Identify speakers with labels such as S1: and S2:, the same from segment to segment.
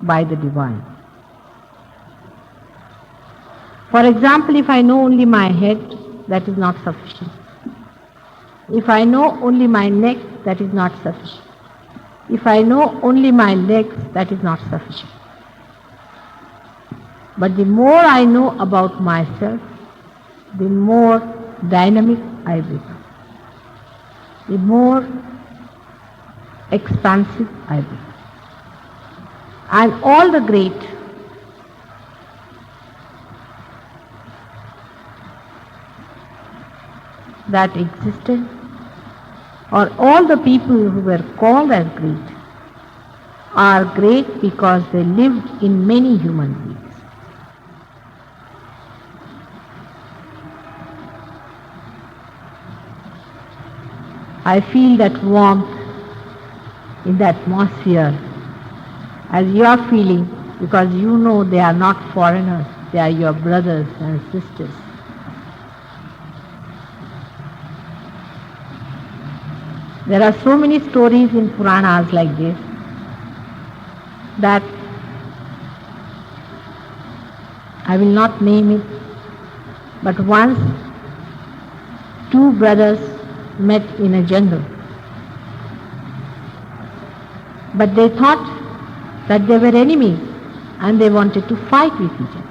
S1: by the divine. For example, if I know only my head, that is not sufficient. If I know only my neck, that is not sufficient. If I know only my legs, that is not sufficient. But the more I know about myself, the more dynamic I become, the more expansive I become. And all the great that existed, or all the people who were called as great, are great because they lived in many human beings. I feel that warmth in the atmosphere as you are feeling, because you know they are not foreigners, they are your brothers and sisters. There are so many stories in Puranas like this, that I will not name it, but once two brothers met in a jungle. But they thought that they were enemies and they wanted to fight with each other.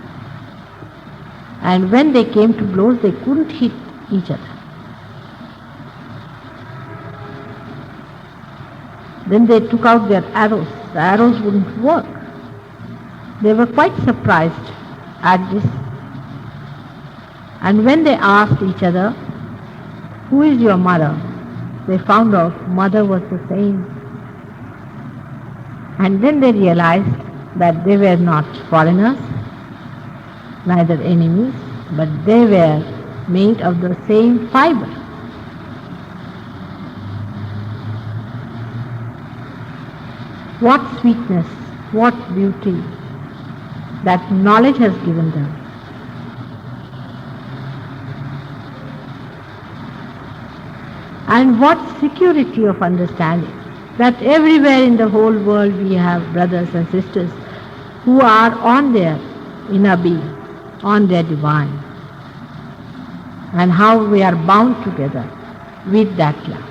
S1: And when they came to blows, they couldn't hit each other. Then they took out their arrows. The arrows wouldn't work. They were quite surprised at this. And when they asked each other, "Who is your mother?" they found out mother was the same. And then they realized that they were not foreigners, neither enemies, but they were made of the same fiber. What sweetness, what beauty that knowledge has given them. And what security of understanding that everywhere in the whole world we have brothers and sisters who are on their inner being, on their divine, and how we are bound together with that love.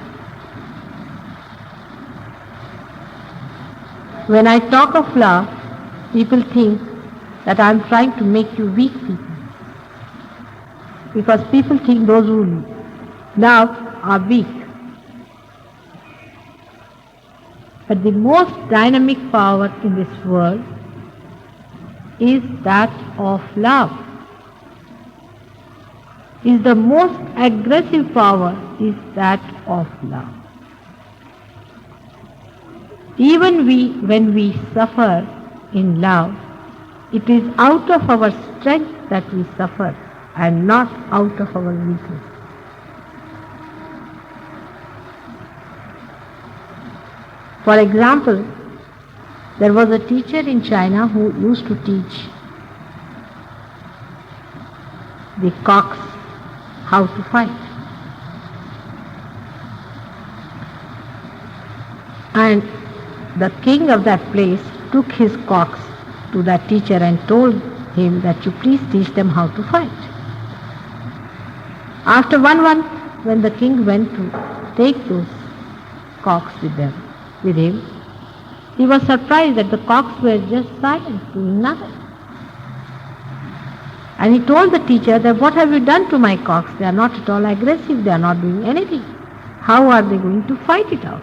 S1: When I talk of love, people think that I am trying to make you weak people, because people think those who love are weak. But the most dynamic power in this world is that of love. Is the most aggressive power is that of love. Even when we suffer in love, it is out of our strength that we suffer and not out of our weakness. For example, there was a teacher in China who used to teach the cocks how to fight. And the king of that place took his cocks to that teacher and told him that you please teach them how to fight. After 1 month, when the king went to take those cocks with him, he was surprised that the cocks were just silent, doing nothing. And he told the teacher that, "What have you done to my cocks? They are not at all aggressive, they are not doing anything. How are they going to fight it out?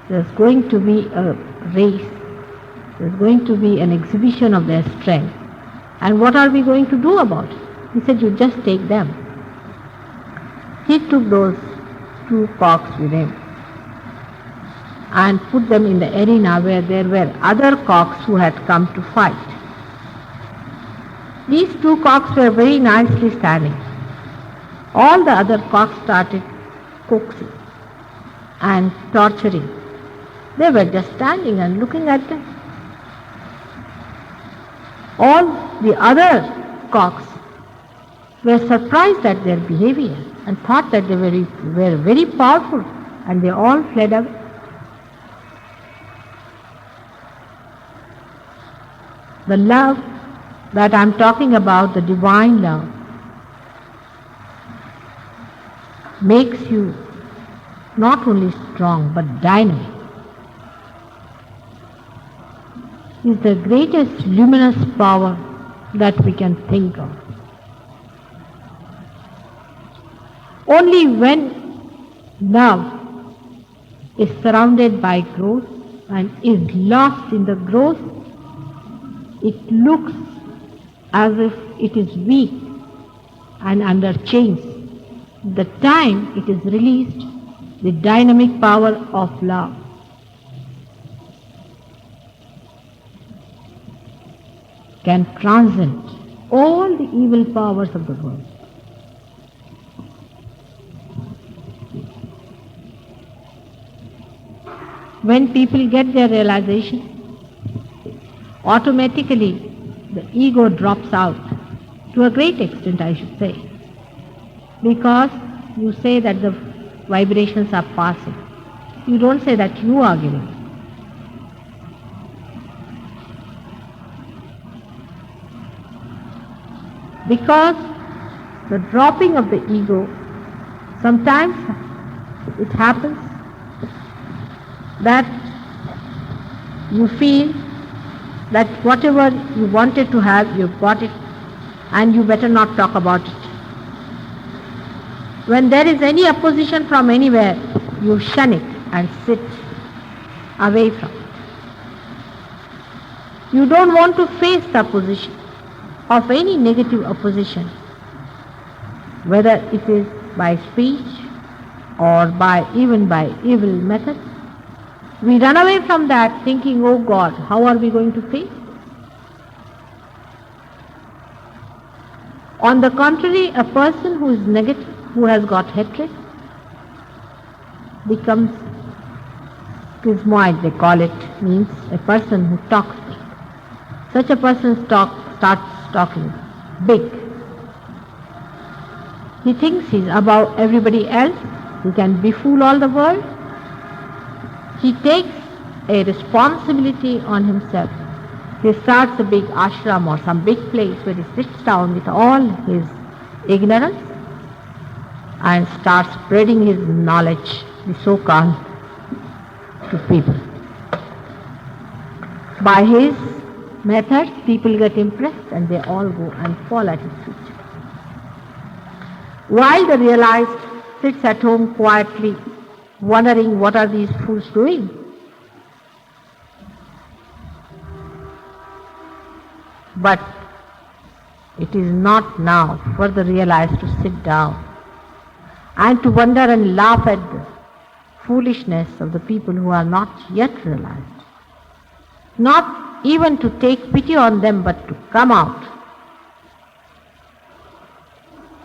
S1: There's going to be a race, there's going to be an exhibition of their strength. And what are we going to do about it?" He said, "You just take them." He took those 2 cocks with him and put them in the arena where there were other cocks who had come to fight. These 2 cocks were very nicely standing. All the other cocks started coaxing and torturing. They were just standing and looking at them. All the other cocks were surprised at their behavior and thought that they were very powerful, and they all fled away. The love that I'm talking about, the divine love, makes you not only strong but dynamic. It's the greatest luminous power that we can think of. Only when love is surrounded by growth and is lost in the growth, it looks as if it is weak and under chains. The time it is released, the dynamic power of love can transcend all the evil powers of the world. When people get their realization, automatically the ego drops out, to a great extent I should say, because you say that the vibrations are passing. You don't say that you are giving. Because the dropping of the ego, sometimes it happens that you feel that whatever you wanted to have, you've got it, and you better not talk about it. When there is any opposition from anywhere, you shun it and sit away from it. You don't want to face the opposition of any negative opposition, whether it is by speech or even by evil methods. We run away from that thinking, oh God, how are we going to face this? On the contrary, a person who is negative, who has got hatred, becomes schismoid, they call it, means a person who talks big. Such a person starts talking big. He thinks he's above everybody else, he can befool all the world. He takes a responsibility on himself. He starts a big ashram or some big place where he sits down with all his ignorance and starts spreading his knowledge, the so-called, to people. By his methods, people get impressed and they all go and fall at his feet. While the realized sits at home quietly, wondering what are these fools doing. But it is not now for the realized to sit down and to wonder and laugh at the foolishness of the people who are not yet realized. Not even to take pity on them, but to come out.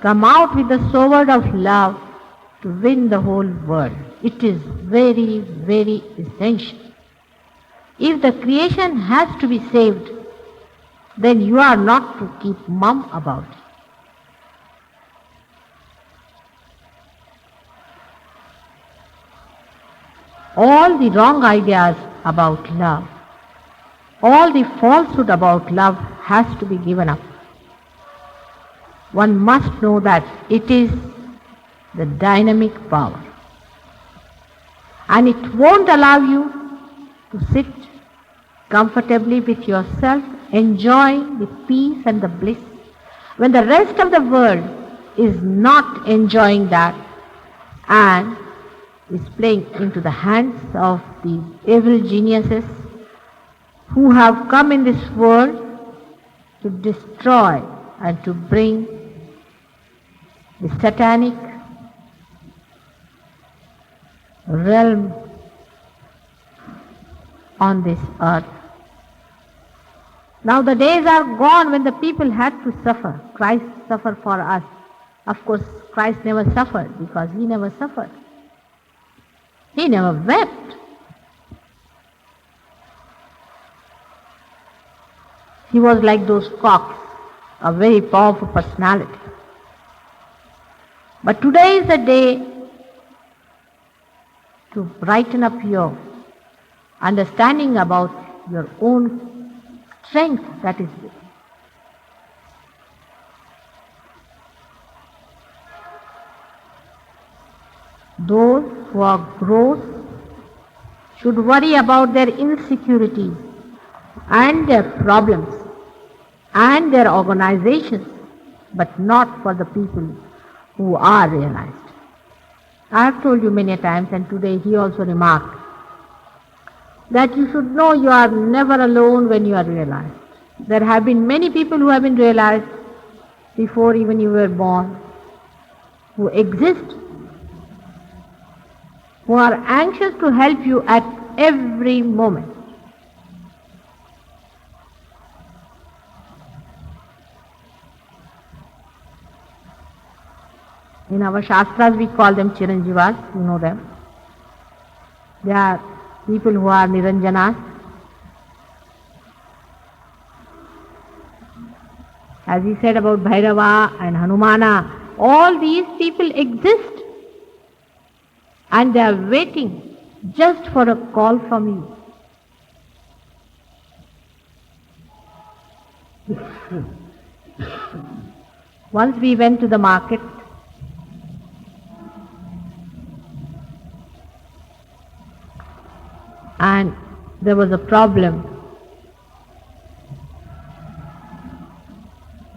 S1: Come out with the sword of love to win the whole world. It is very, very essential. If the creation has to be saved, then you are not to keep mum about it. All the wrong ideas about love, all the falsehood about love has to be given up. One must know that it is the dynamic power. And it won't allow you to sit comfortably with yourself, enjoying the peace and the bliss, when the rest of the world is not enjoying that and is playing into the hands of the evil geniuses who have come in this world to destroy and to bring the satanic realm on this earth. Now the days are gone when the people had to suffer. Christ suffered for us. Of course, Christ never suffered because he never suffered. He never wept. He was like those cocks, a very powerful personality. But today is the day to brighten up your understanding about your own strength that is there. Those who are gross should worry about their insecurities and their problems and their organizations, but not for the people who are realized. I have told you many times, and today he also remarked, that you should know you are never alone when you are realized. There have been many people who have been realized before even you were born, who exist, who are anxious to help you at every moment. In our Shastras we call them Chiranjivas, you know them. They are people who are Niranjanas. As he said about Bhairava and Hanumana, all these people exist and they are waiting just for a call from you. Once we went to the market, and there was a problem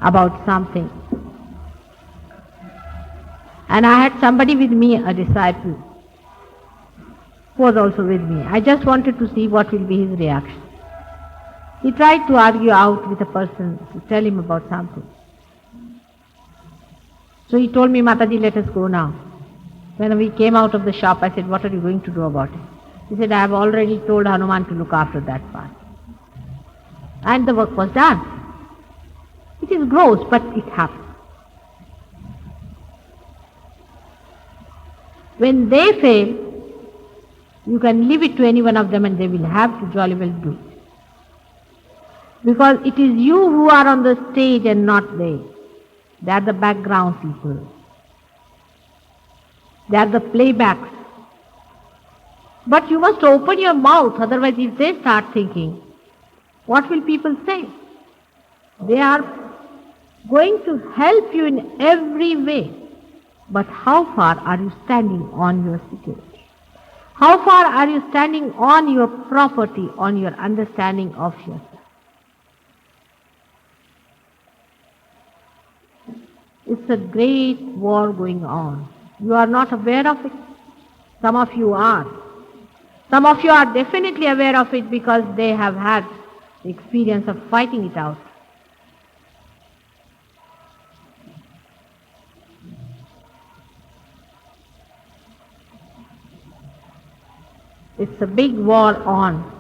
S1: about something. And I had somebody with me, a disciple, who was also with me. I just wanted to see what will be his reaction. He tried to argue out with a person to tell him about something. So he told me, Mataji, let us go now. When we came out of the shop, I said, what are you going to do about it? He said, I have already told Hanuman to look after that part. And the work was done. It is gross, but it happens. When they fail, you can leave it to any one of them and they will have to jolly well do it. Because it is you who are on the stage and not they. They are the background people. They are the playbacks. But you must open your mouth, otherwise if they start thinking, what will people say? They are going to help you in every way. But how far are you standing on your security? How far are you standing on your property, on your understanding of yourself? It's a great war going on. You are not aware of it. Some of you are. Some of you are definitely aware of it because they have had the experience of fighting it out. It's a big war on.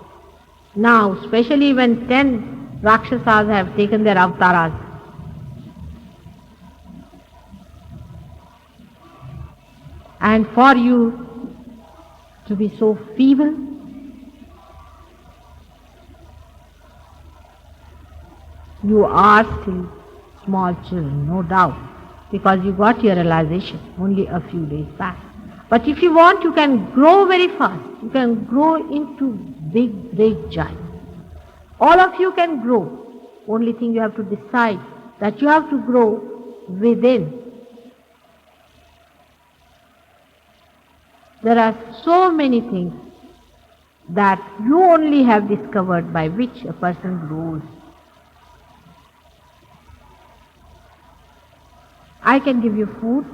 S1: Now, especially when 10 Rakshasas have taken their avatars. And for you to be so feeble, you are still small children, no doubt, because you got your realization only a few days back. But if you want, you can grow very fast. You can grow into big, great giants. All of you can grow. Only thing you have to decide that you have to grow within. There are so many things that you only have discovered by which a person grows. I can give you food,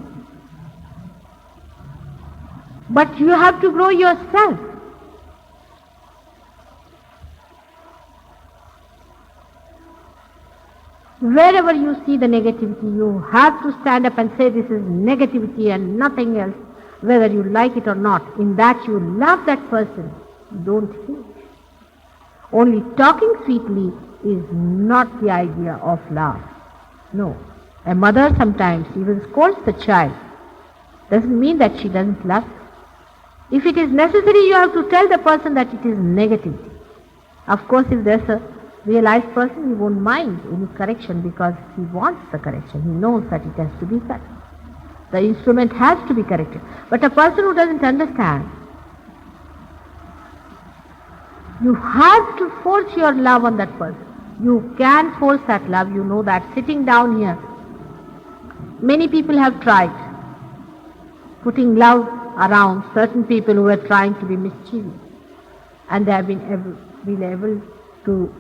S1: but you have to grow yourself. Wherever you see the negativity, you have to stand up and say this is negativity and nothing else, whether you like it or not. In that you love that person, don't hate. Only talking sweetly is not the idea of love. No. A mother sometimes even scolds the child. Doesn't mean that she doesn't love. If it is necessary, you have to tell the person that it is negativity. Of course, if there's a realized person, he won't mind any correction because he wants the correction. He knows that it has to be corrected. The instrument has to be corrected. But a person who doesn't understand, you have to force your love on that person. You can force that love, you know that. Sitting down here, many people have tried putting love around certain people who were trying to be mischievous, and they have been able to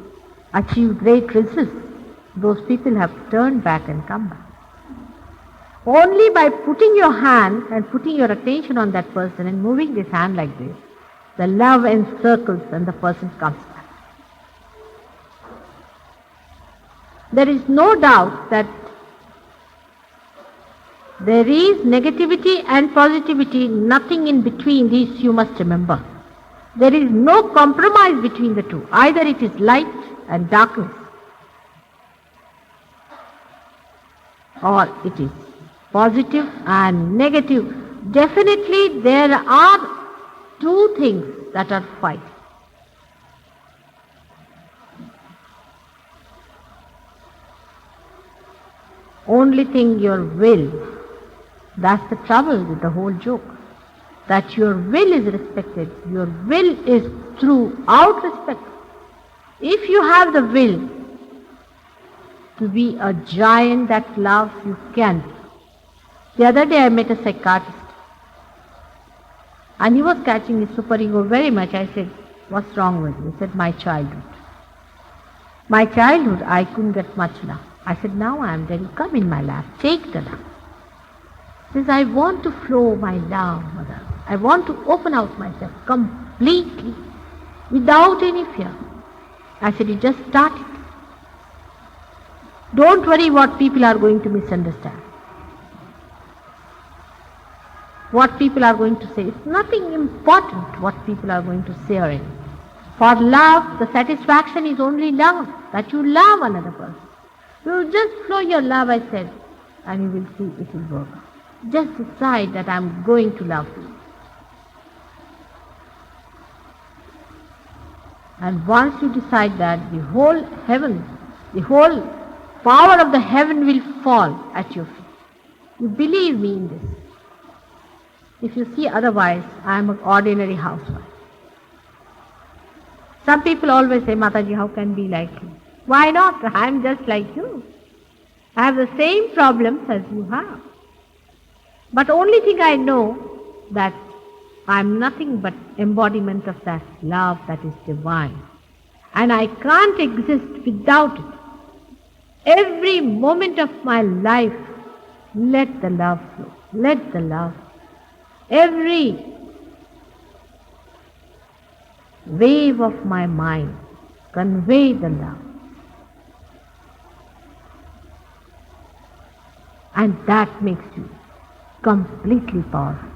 S1: achieve great results. Those people have turned back and come back. Only by putting your hand and putting your attention on that person and moving this hand like this, the love encircles and the person comes back. There is no doubt that there is negativity and positivity, nothing in between. These you must remember. There is no compromise between the two. Either it is light and darkness, or it is positive and negative. Definitely there are two things that are fighting. Only thing, your will. That's the trouble with the whole joke. That your will is respected. Your will is throughout respect. If you have the will to be a giant that loves, you can be. The other day I met a psychiatrist, and he was catching his superego very much. I said, what's wrong with you? He said, my childhood. My childhood, I couldn't get much love. I said, now I am ready. Come in my lap. Take the love. He says, I want to flow my love, mother. I want to open out myself completely, without any fear. I said, you just start it. Don't worry what people are going to misunderstand. What people are going to say. It's nothing important what people are going to say or anything. For love, the satisfaction is only love, that you love another person. You just flow your love, I said, and you will see it will work. Just decide that I am going to love you. And once you decide that, the whole heaven, the whole power of the heaven will fall at your feet. You believe me in this. If you see otherwise, I am an ordinary housewife. Some people always say, Mataji, how can be like you? Why not? I am just like you. I have the same problems as you have. But only thing I know that I am nothing but embodiment of that love that is divine. And I can't exist without it. Every moment of my life, let the love flow. Let the love. Every wave of my mind, convey the love. And that makes you completely powerful.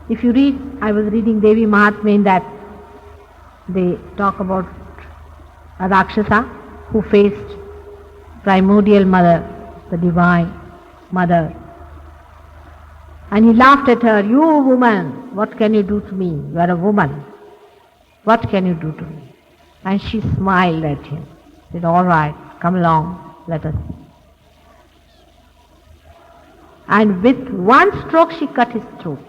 S1: If you read, I was reading Devi Mahatmya, in that they talk about a Rakshasa who faced primordial mother, the divine mother. And he laughed at her, you woman, what can you do to me? You are a woman. What can you do to me? And she smiled at him, said, all right, come along, let us see. And with one stroke she cut his throat.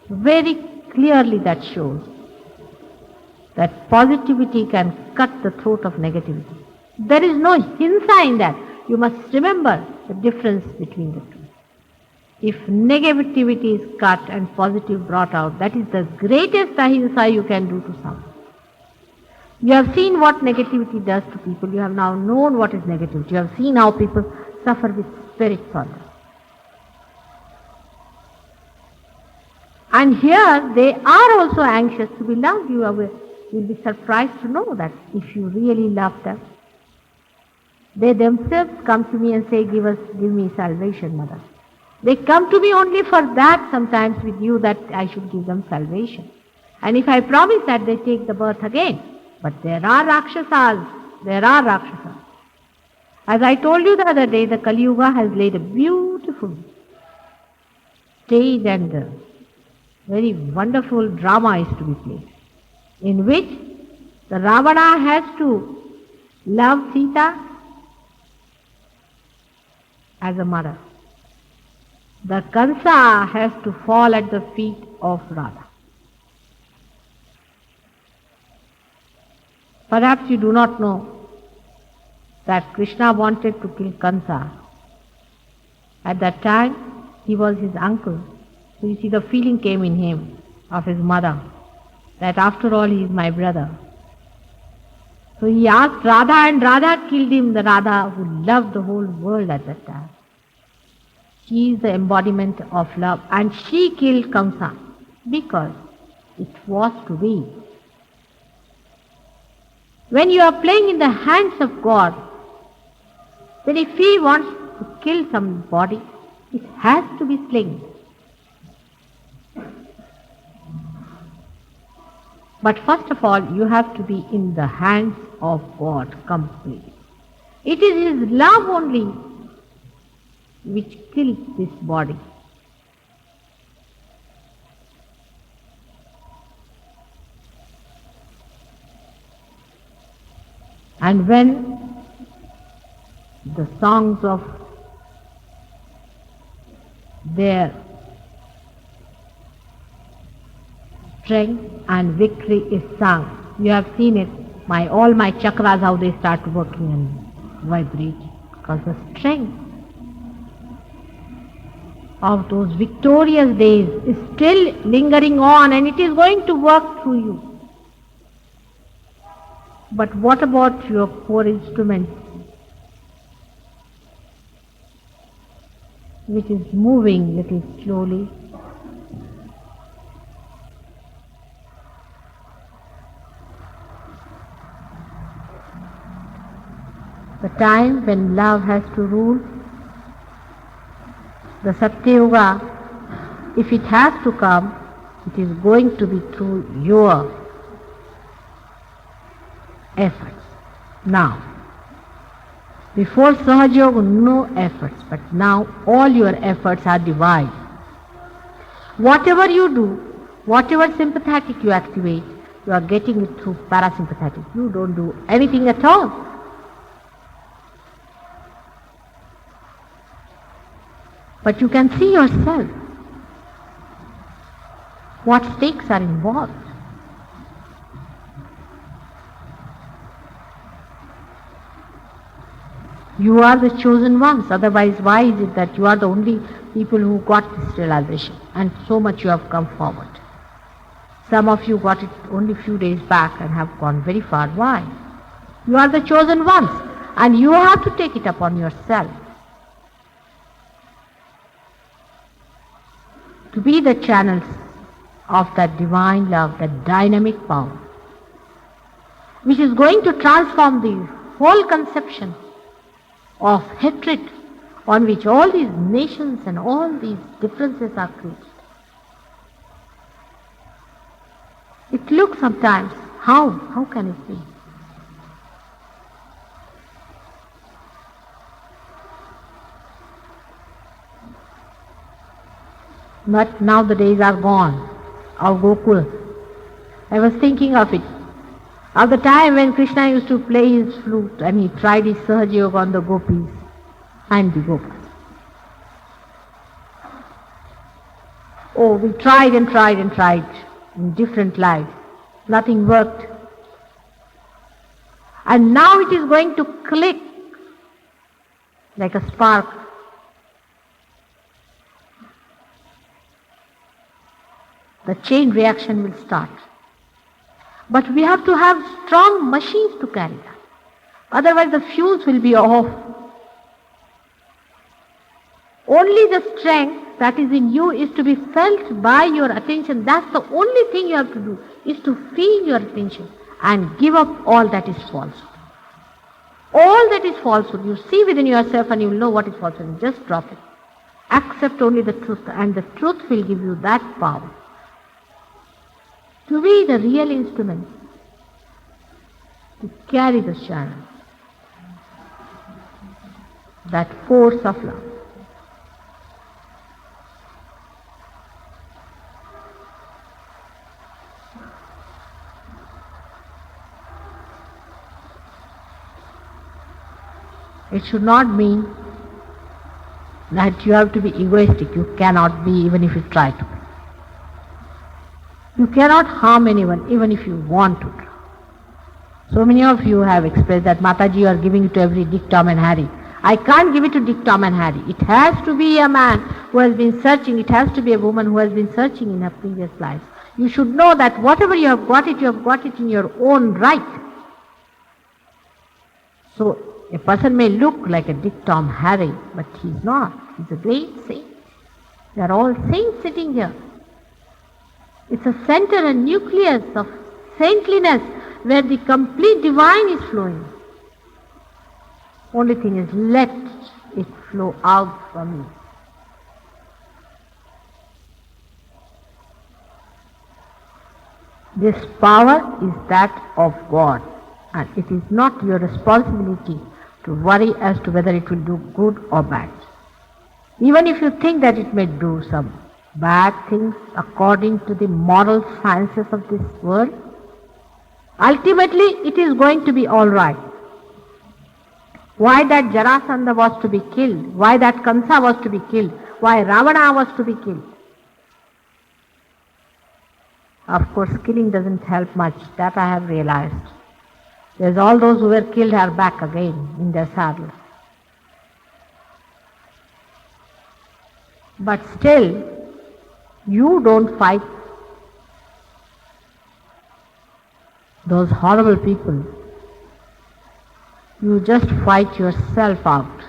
S1: Very clearly that shows that positivity can cut the throat of negativity. There is no hinsa in that. You must remember the difference between the two. If negativity is cut and positive brought out, that is the greatest ahimsa you can do to someone. You have seen what negativity does to people. You have now known what is negativity. You have seen how people suffer with spirit sorrow. And here they are also anxious to be loved. You will be surprised to know that if you really love them, they themselves come to me and say, give me salvation, mother. They come to me only for that sometimes with you, that I should give them salvation. And if I promise that, they take the birth again. But there are Rakshasas. There are Rakshasas. As I told you the other day, the Kali Yuga has laid a beautiful stage, and very wonderful drama is to be played, in which the Ravana has to love Sita as a mother. The Kansa has to fall at the feet of Radha. Perhaps you do not know that Krishna wanted to kill Kansa. At that time, he was his uncle. So you see, the feeling came in him of his mother, that after all he is my brother. So he asked Radha, and Radha killed him, the Radha who loved the whole world at that time. She is the embodiment of love, and she killed Kamsa because it was to be. When you are playing in the hands of God, then if He wants to kill somebody, it has to be slain. But first of all, you have to be in the hands of God completely. It is His love only which kills this body. And when the songs of their strength and victory is sung, you have seen it, all my chakras, how they start working and vibrating, because the strength of those victorious days is still lingering on, and it is going to work through you. But what about your core instruments, which is moving little slowly? The time when love has to rule, the Satyuga, if it has to come, it is going to be through your efforts. Now, before Sahaja Yoga, no efforts, but now all your efforts are divine. Whatever you do, whatever sympathetic you activate, you are getting it through parasympathetic. You don't do anything at all. But you can see yourself what stakes are involved. You are the chosen ones, otherwise why is it that you are the only people who got this realization, and so much you have come forward? Some of you got it only a few days back and have gone very far. Why? You are the chosen ones, and you have to take it upon yourself to be the channels of that divine love, that dynamic power, which is going to transform the whole conception of hatred on which all these nations and all these differences are created. It looks sometimes, how can it be? But now the days are gone of Gokul. I was thinking of it, of the time when Krishna used to play his flute and he tried his Sahaja Yoga on the gopis and the gopas. Oh, we tried and tried and tried in different lives. Nothing worked. And now it is going to click like a spark. The chain reaction will start. But we have to have strong machines to carry that. Otherwise the fuse will be off. Only the strength that is in you is to be felt by your attention. That's the only thing you have to do, is to free your attention and give up all that is falsehood. All that is falsehood, you see within yourself and you will know what is falsehood. Just drop it. Accept only the truth, and the truth will give you that power to be the real instrument to carry the channel, that force of love. It should not mean that you have to be egoistic. You cannot be, even if you try to be. You cannot harm anyone, even if you want to. So many of you have expressed that Mataji, you are giving it to every Dick, Tom and Harry. I can't give it to Dick, Tom and Harry. It has to be a man who has been searching. It has to be a woman who has been searching in her previous lives. You should know that whatever you have got it in your own right. So a person may look like a Dick, Tom, Harry, but he's not. He's a great saint. They are all saints sitting here. It's a center and nucleus of saintliness where the complete divine is flowing. Only thing is, let it flow out from you. This power is that of God, and it is not your responsibility to worry as to whether it will do good or bad. Even if you think that it may do some bad things according to the moral sciences of this world, ultimately it is going to be all right. Why that Jarasandha was to be killed, why that Kamsa was to be killed, why Ravana was to be killed. Of course, killing doesn't help much, that I have realized. There's all those who were killed are back again in their saddles. But still, you don't fight those horrible people. You just fight yourself out.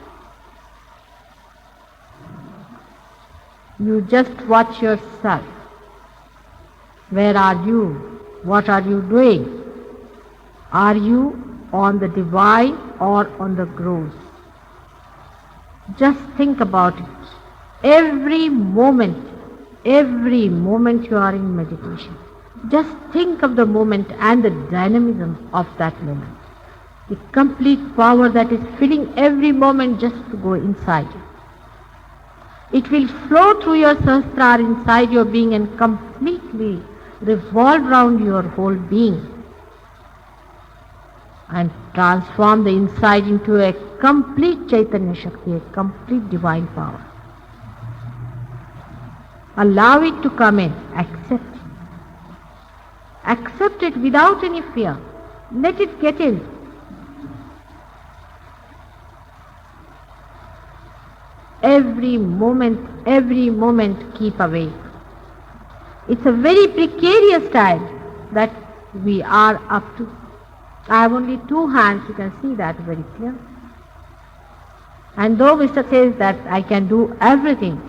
S1: You just watch yourself. Where are you? What are you doing? Are you on the divine or on the gross? Just think about it. Every moment you are in meditation, just think of the moment and the dynamism of that moment. The complete power that is filling every moment just to go inside you. It will flow through your sahasrara inside your being and completely revolve around your whole being and transform the inside into a complete Chaitanya Shakti, a complete divine power. Allow it to come in. Accept it. Accept it without any fear. Let it get in. Every moment keep awake. It's a very precarious time that we are up to. I have only two hands, you can see that very clear. And though Mr. says that I can do everything,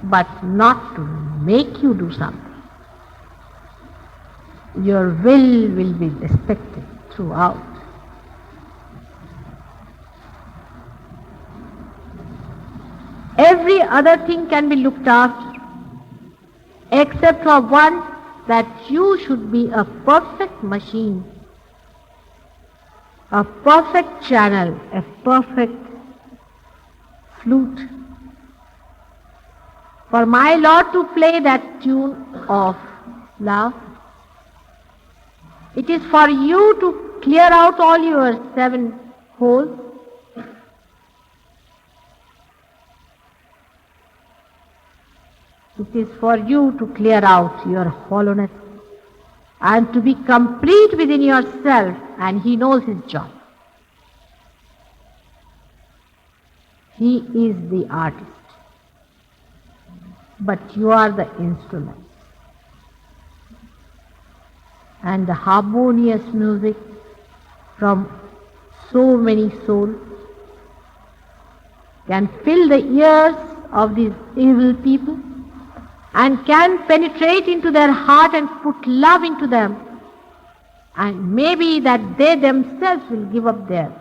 S1: but not to make you do something. Your will be respected throughout. Every other thing can be looked after, except for one, that you should be a perfect machine, a perfect channel, a perfect flute, for my Lord to play that tune of love. It is for you to clear out all your 7 holes. It is for you to clear out your hollowness and to be complete within yourself, and He knows His job. He is the artist, but you are the instrument. And the harmonious music from so many souls can fill the ears of these evil people and can penetrate into their heart and put love into them, and maybe that they themselves will give up their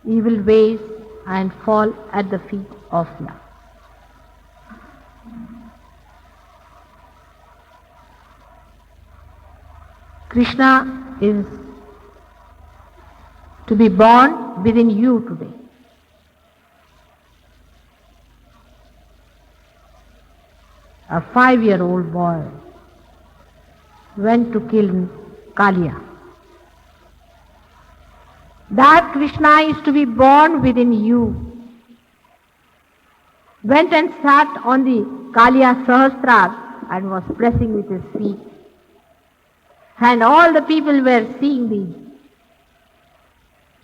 S1: evil ways and fall at the feet of love. Krishna is to be born within you today. A 5-year-old boy went to kill Kaliya. That Krishna is to be born within you. Went and sat on the Kaliya Sahasrara and was pressing with his feet And all the people were seeing the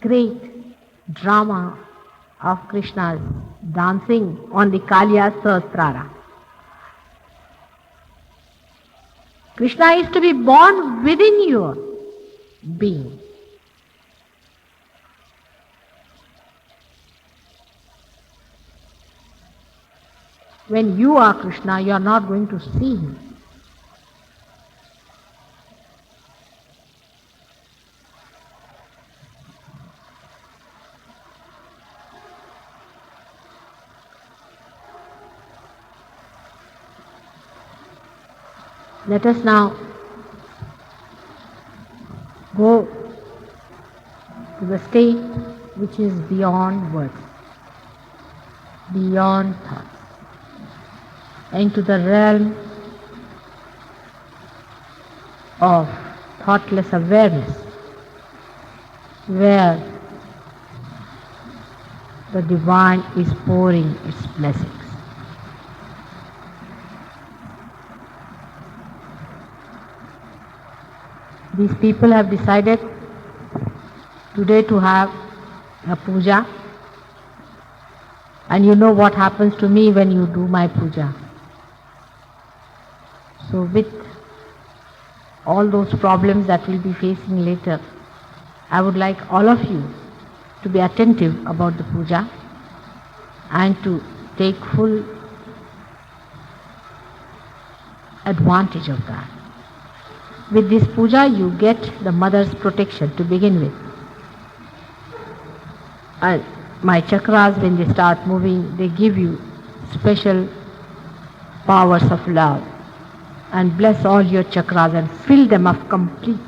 S1: great drama of Krishna's dancing on the Kaliya Sahasrara. Krishna is to be born within your being. When you are Krishna, you are not going to see him. Let us now go to the state which is beyond words, beyond thoughts, into the realm of thoughtless awareness, where the divine is pouring its blessings. These people have decided today to have a puja, and you know what happens to me when you do my puja. So with all those problems that we'll be facing later, I would like all of you to be attentive about the puja and to take full advantage of that. With this puja, you get the mother's protection to begin with. And my chakras, when they start moving, they give you special powers of love and bless all your chakras and fill them up completely.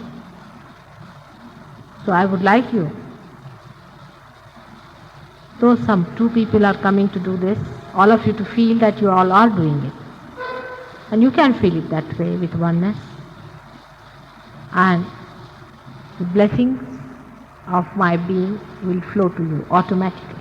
S1: So I would like you, though some 2 people are coming to do this, all of you to feel that you all are doing it. And you can feel it that way with oneness. And the blessings of my being will flow to you automatically.